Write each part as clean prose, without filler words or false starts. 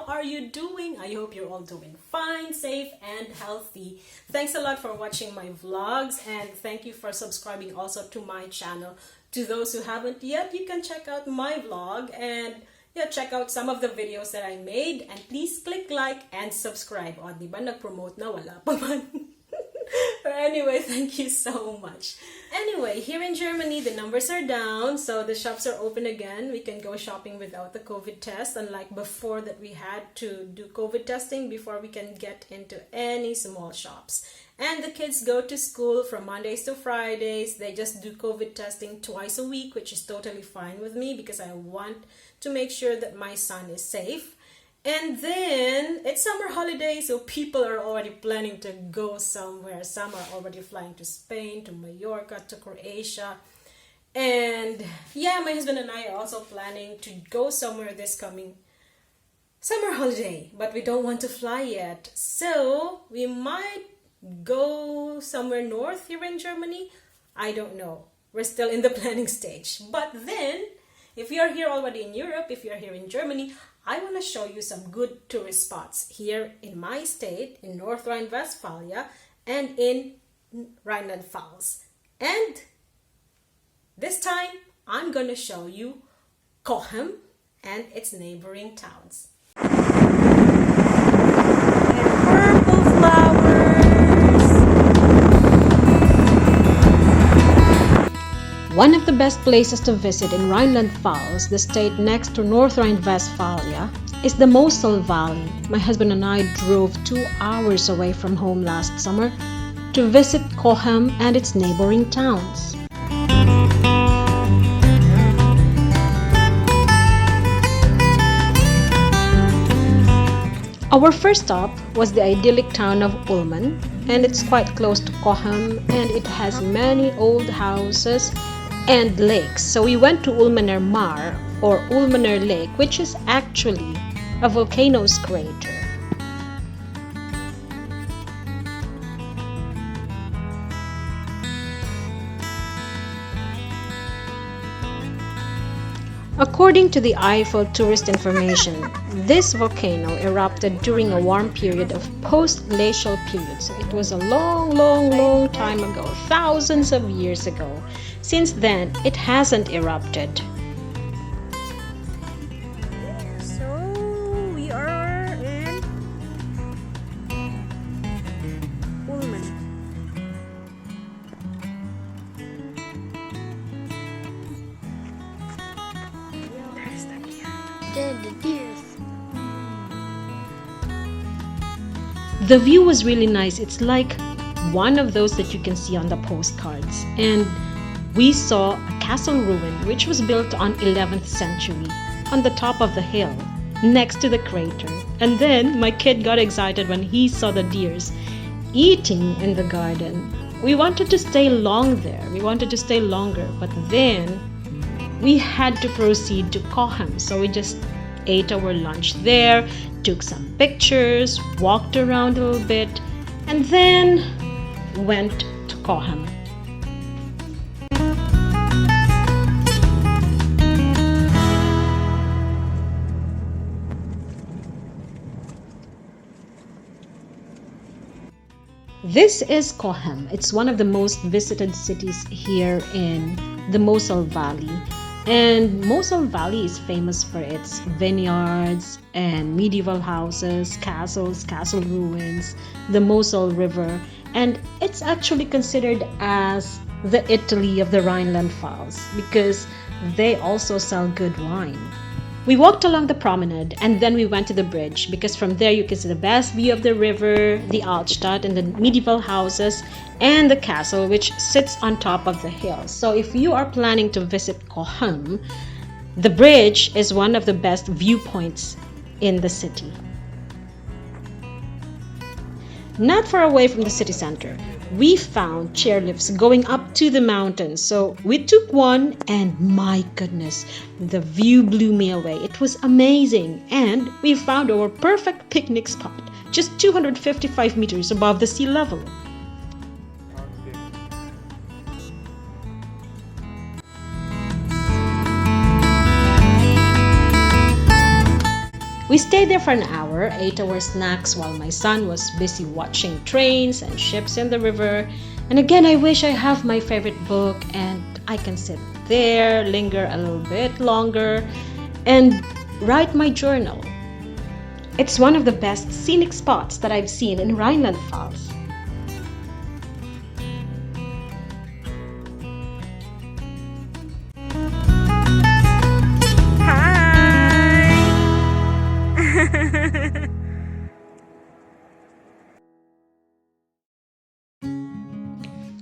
how are you doing? I hope you're all doing fine, safe, and healthy. Thanks a lot for watching my vlogs, and thank you for subscribing also to my channel. To those who haven't yet, you can check out my vlog and check out some of the videos that I made, and please click like and subscribe. O, di ba nag-promote na? Wala pa man. But anyway, thank you so much. Anyway, here in Germany, the numbers are down, so the shops are open again. We can go shopping without the COVID test, unlike before that we had to do COVID testing before we can get into any small shops. And the kids go to school from Mondays to Fridays. They just do COVID testing twice a week, which is totally fine with me because I want to make sure that my son is safe. And then it's summer holidays, so people are already planning to go somewhere. Some are already flying to Spain, to Mallorca, to Croatia. And yeah, my husband and I are also planning to go somewhere this coming summer holiday, but we don't want to fly yet. So we might go somewhere north here in Germany. I don't know. We're still in the planning stage. But then, if you're here already in Europe, if you're here in Germany, I want to show you some good tourist spots here in my state, in North Rhine-Westphalia, and in Rhineland Pfalz. And this time, I'm going to show you Cochem and its neighboring towns. And purple flowers. One of the best places to visit in Rhineland Pfalz, the state next to North Rhine-Westphalia, is the Moselle Valley. My husband and I drove 2 hours away from home last summer to visit Cochem and its neighboring towns. Our first stop was the idyllic town of Ulmen, and it's quite close to Cochem, and it has many old houses and lakes. So we went to Ulmener Mar, or Ulmener Lake, which is actually a volcano's crater. According to the Eiffel tourist information, this volcano erupted during a warm period of post-glacial period. So it was a long time ago, thousands of years ago. Since then, it hasn't erupted. So we are in Ulmen. There's the deer. The view was really nice. It's like one of those that you can see on the postcards. And we saw a castle ruin which was built on 11th century on the top of the hill next to the crater. And then my kid got excited when he saw the deers eating in the garden. We wanted to stay long there. We wanted to stay longer, but then we had to proceed to Cochem. So we just ate our lunch there, took some pictures, walked around a little bit, and then went to Cochem. This is Cochem. It's one of the most visited cities here in the Moselle Valley. And Moselle Valley is famous for its vineyards and medieval houses, castles, castle ruins, the Moselle River, and it's actually considered as the Italy of the Rhineland Pfalz because they also sell good wine. We walked along the promenade and then we went to the bridge because from there you can see the best view of the river, the Altstadt and the medieval houses and the castle which sits on top of the hill. So if you are planning to visit Cochem, the bridge is one of the best viewpoints in the city. Not far away from the city center, we found chairlifts going up to the mountains. So we took one and my goodness, the view blew me away. It was amazing. And we found our perfect picnic spot, just 255 meters above the sea level. We stayed there for an hour, ate our snacks while my son was busy watching trains and ships in the river. And again, I wish I have my favorite book and I can sit there, linger a little bit longer, and write my journal. It's one of the best scenic spots that I've seen in Rhineland Pfalz.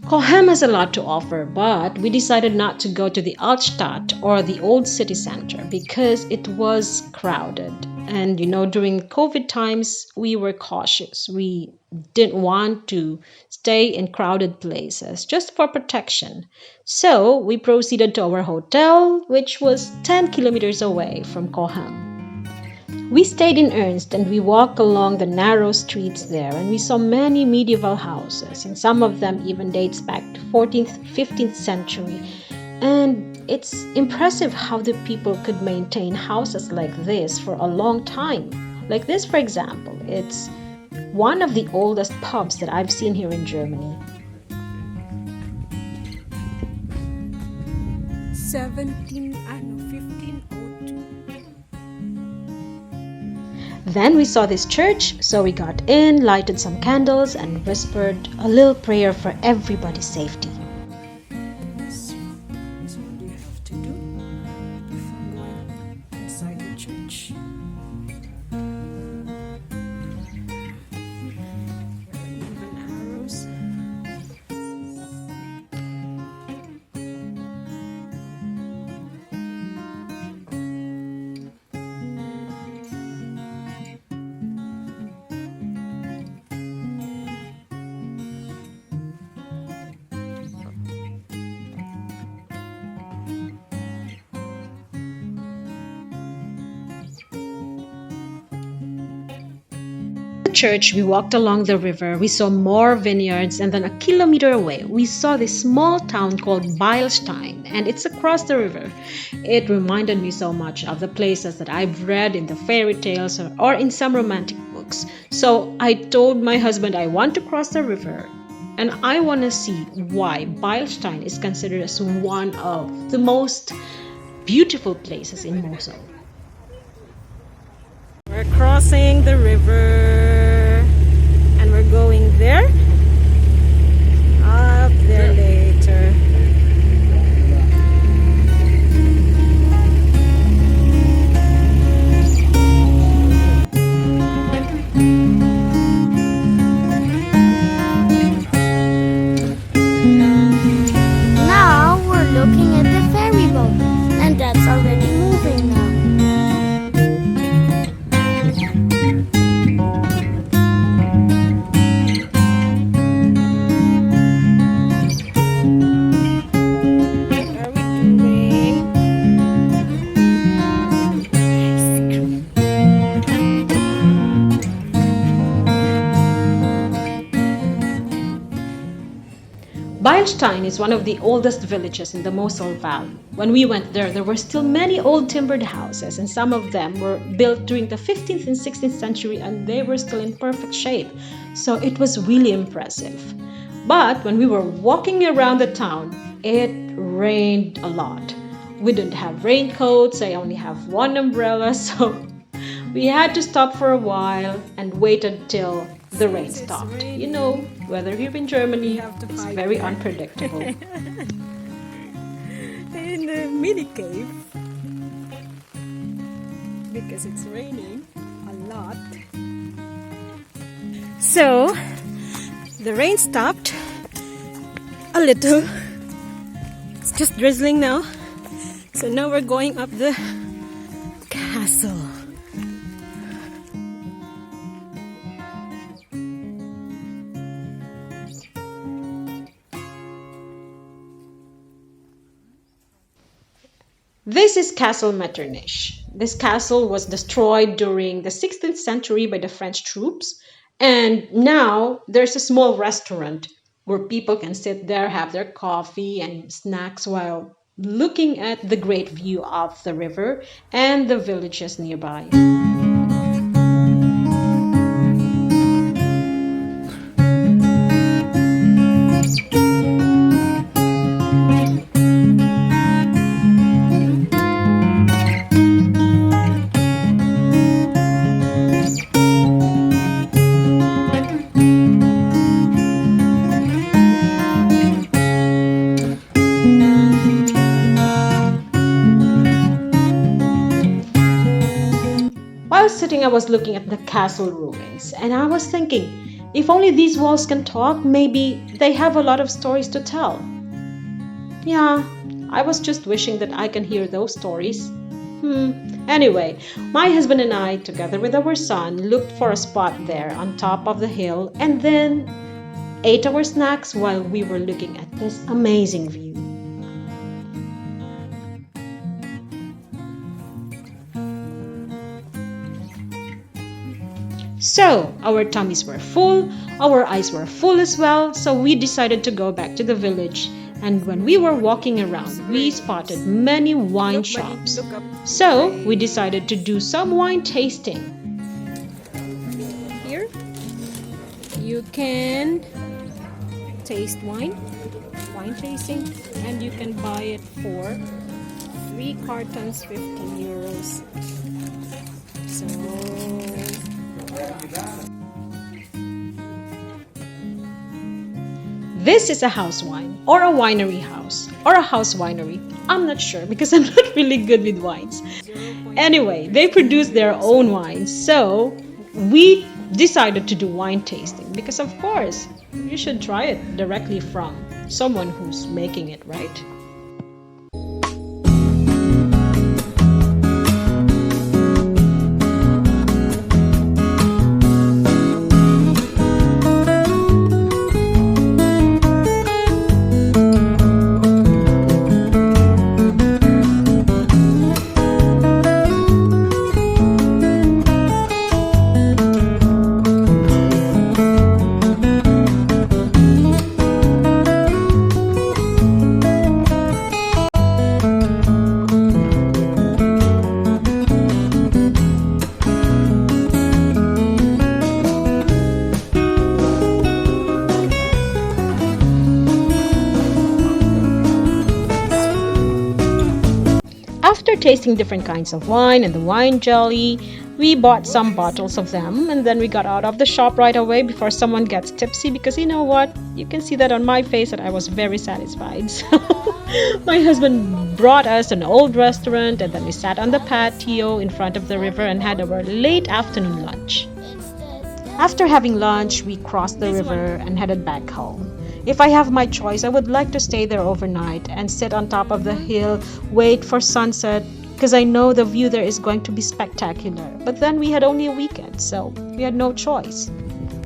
Cochem has a lot to offer, but we decided not to go to the Altstadt or the old city center because it was crowded. And during COVID times, we were cautious. We didn't want to stay in crowded places just for protection. So we proceeded to our hotel, which was 10 kilometers away from Cochem. We stayed in Ernst and we walked along the narrow streets there, and we saw many medieval houses, and some of them even dates back to 14th, 15th century. And it's impressive how the people could maintain houses like this for a long time. Like this, for example, it's one of the oldest pubs that I've seen here in Germany. 1502. Then we saw this church, so we got in, lighted some candles, and whispered a little prayer for everybody's safety. So what do you have to do before going inside the church? Even arrows. Church, we walked along the river, we saw more vineyards, and then a kilometer away we saw this small town called Beilstein, and it's across the river. It reminded me so much of the places that I've read in the fairy tales or in some romantic books. So I told my husband I want to cross the river and I want to see why Beilstein is considered as one of the most beautiful places in Moselle. We're crossing the river and we're going there, up there later. Now we're looking at the ferry boat, and that's already moving now. Beilstein is one of the oldest villages in the Moselle Valley. When we went there were still many old timbered houses, and some of them were built during the 15th and 16th century, and they were still in perfect shape. So it was really impressive. But when we were walking around the town, it rained a lot. We didn't have raincoats, I only have one umbrella, so we had to stop for a while and wait until the rain stopped. Weather here in Germany is very unpredictable. In the mini cave, because it's raining a lot. So the rain stopped a little. It's just drizzling now. So now we're going up the castle. This is Castle Metternich. This castle was destroyed during the 16th century by the French troops, and now there's a small restaurant where people can sit there, have their coffee and snacks while looking at the great view of the river and the villages nearby. sitting, I was looking at the castle ruins, and I was thinking, if only these walls can talk, maybe they have a lot of stories to tell. Yeah, I was just wishing that I can hear those stories. Anyway, my husband and I, together with our son, looked for a spot there on top of the hill and then ate our snacks while we were looking at this amazing view. So, our tummies were full, our eyes were full as well, so we decided to go back to the village. And when we were walking around, we spotted many wine shops. So, we decided to do some wine tasting. Here, you can taste wine tasting, and you can buy it for 3 cartons, 15 euros. So, this is a house wine, or a winery house, or a house winery. I'm not sure because I'm not really good with wines. Anyway, they produce their own wines, so we decided to do wine tasting because, of course, you should try it directly from someone who's making it, right? After tasting different kinds of wine and the wine jelly, we bought some bottles of them and then we got out of the shop right away before someone gets tipsy because you know what? You can see that on my face that I was very satisfied. So my husband brought us an old restaurant and then we sat on the patio in front of the river and had our late afternoon lunch. After having lunch, we crossed the river and headed back home. If I have my choice, I would like to stay there overnight and sit on top of the hill, wait for sunset, because I know the view there is going to be spectacular. But then we had only a weekend, so we had no choice.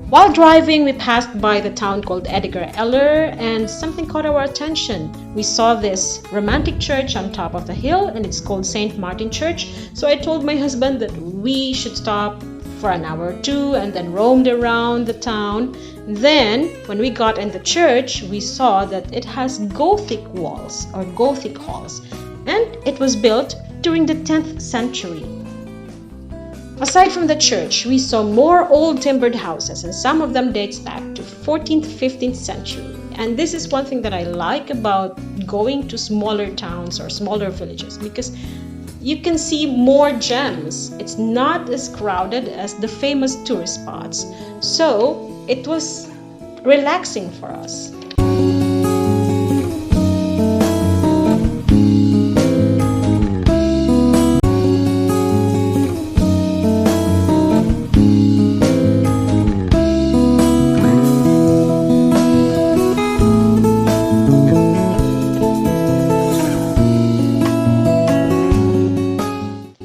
While driving, we passed by the town called Edgar Eller, and something caught our attention. We saw this romantic church on top of the hill, and it's called St. Martin Church. So I told my husband that we should stop for an hour or two and then roamed around the town. Then, when we got in the church, we saw that it has Gothic walls or Gothic halls, and it was built during the 10th century. Aside from the church, we saw more old timbered houses, and some of them dates back to 14th, 15th century. And this is one thing that I like about going to smaller towns or smaller villages, because you can see more gems. It's not as crowded as the famous tourist spots. So it was relaxing for us.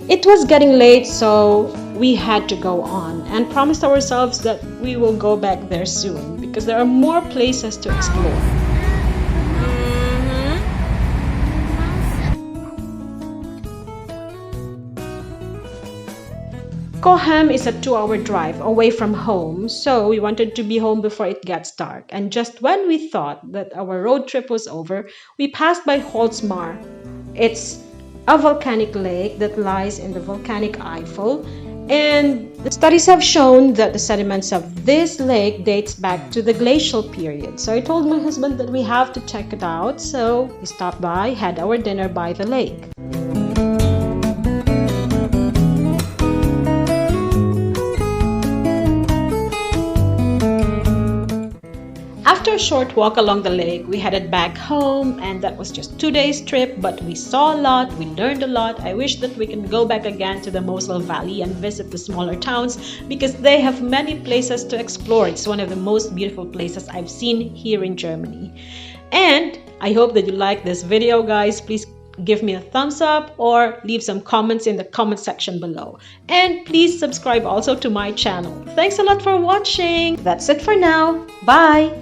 It was getting late, so we had to go on and promised ourselves that we will go back there soon because there are more places to explore. Cochem is a 2-hour drive away from home, so we wanted to be home before it gets dark. And just when we thought that our road trip was over, we passed by Holzmar. It's a volcanic lake that lies in the volcanic Eiffel, and the studies have shown that the sediments of this lake dates back to the glacial period. So I told my husband that we have to check it out, so we stopped by, had our dinner by the lake. After a short walk along the lake, we headed back home, and that was just 2 days trip, but we saw a lot, we learned a lot. I wish that we can go back again to the Moselle Valley and visit the smaller towns because they have many places to explore. It's one of the most beautiful places I've seen here in Germany. And I hope that you like this video, guys. Please give me a thumbs up or leave some comments in the comment section below. And please subscribe also to my channel. Thanks a lot for watching. That's it for now. Bye.